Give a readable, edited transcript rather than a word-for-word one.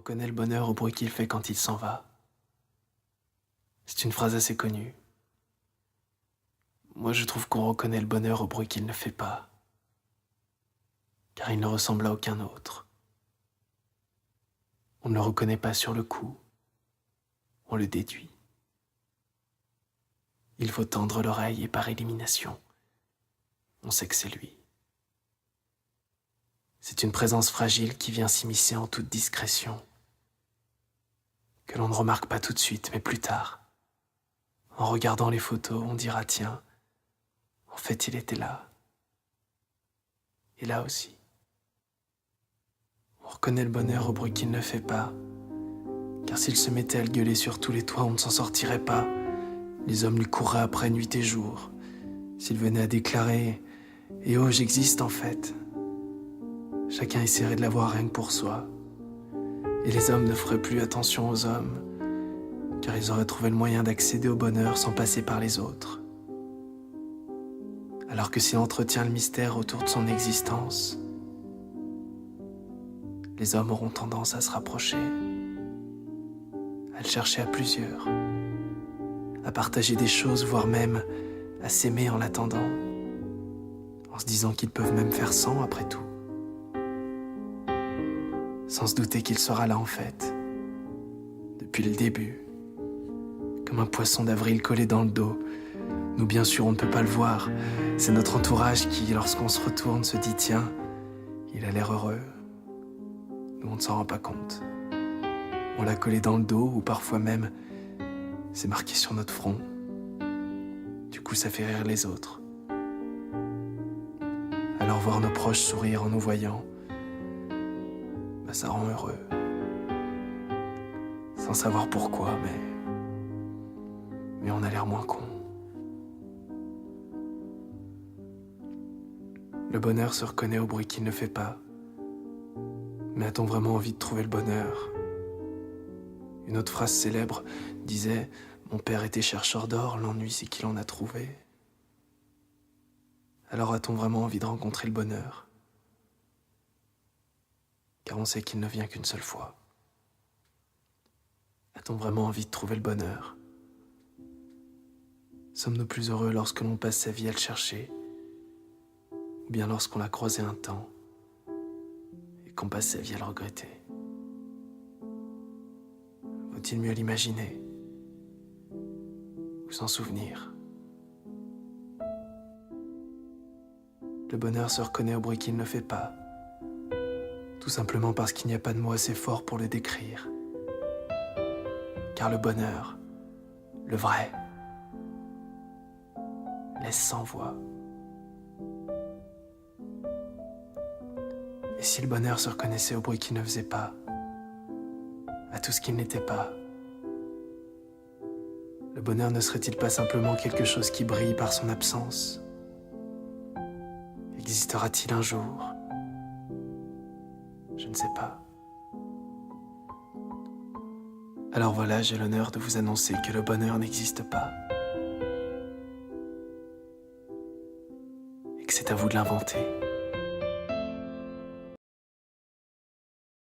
reconnaît le bonheur au bruit qu'il fait quand il s'en va. C'est une phrase assez connue. Moi, je trouve qu'on reconnaît le bonheur au bruit qu'il ne fait pas, car il ne ressemble à aucun autre. On ne le reconnaît pas sur le coup, on le déduit. Il faut tendre l'oreille et par élimination, on sait que c'est lui. C'est une présence fragile qui vient s'immiscer en toute discrétion, que l'on ne remarque pas tout de suite, mais plus tard. En regardant les photos, on dira tiens, en fait il était là. Et là aussi. On reconnaît le bonheur au bruit qu'il ne fait pas, car s'il se mettait à le gueuler sur tous les toits, on ne s'en sortirait pas. Les hommes lui courraient après nuit et jour. S'il venait à déclarer « Eh oh, j'existe en fait », chacun essaierait de l'avoir rien que pour soi. Et les hommes ne feraient plus attention aux hommes, car ils auraient trouvé le moyen d'accéder au bonheur sans passer par les autres. Alors que s'il entretient le mystère autour de son existence, les hommes auront tendance à se rapprocher, à le chercher à plusieurs, à partager des choses, voire même à s'aimer en l'attendant, en se disant qu'ils peuvent même faire sans après tout, sans se douter qu'il sera là en fait, depuis le début, comme un poisson d'avril collé dans le dos. Nous, bien sûr, on ne peut pas le voir. C'est notre entourage qui, lorsqu'on se retourne, se dit « Tiens, il a l'air heureux ». Nous, on ne s'en rend pas compte. On l'a collé dans le dos ou parfois même, c'est marqué sur notre front. Du coup, ça fait rire les autres. Alors voir nos proches sourire en nous voyant, ça rend heureux. Sans savoir pourquoi, mais on a l'air moins con. Le bonheur se reconnaît au bruit qu'il ne fait pas. Mais a-t-on vraiment envie de trouver le bonheur ? Une autre phrase célèbre disait « Mon père était chercheur d'or, l'ennui c'est qu'il en a trouvé ». Alors a-t-on vraiment envie de rencontrer le bonheur ? Car on sait qu'il ne vient qu'une seule fois. A-t-on vraiment envie de trouver le bonheur ? Sommes-nous plus heureux lorsque l'on passe sa vie à le chercher ? Ou bien lorsqu'on l'a croisé un temps et qu'on passe sa vie à le regretter? Vaut-il mieux l'imaginer ou s'en souvenir? Le bonheur se reconnaît au bruit qu'il ne fait pas, tout simplement parce qu'il n'y a pas de mots assez forts pour le décrire. Car le bonheur, le vrai, laisse sans voix. Et si le bonheur se reconnaissait au bruit qu'il ne faisait pas, à tout ce qu'il n'était pas, le bonheur ne serait-il pas simplement quelque chose qui brille par son absence ? Existera-t-il un jour ? Je ne sais pas. Alors voilà, j'ai l'honneur de vous annoncer que le bonheur n'existe pas. Et que c'est à vous de l'inventer.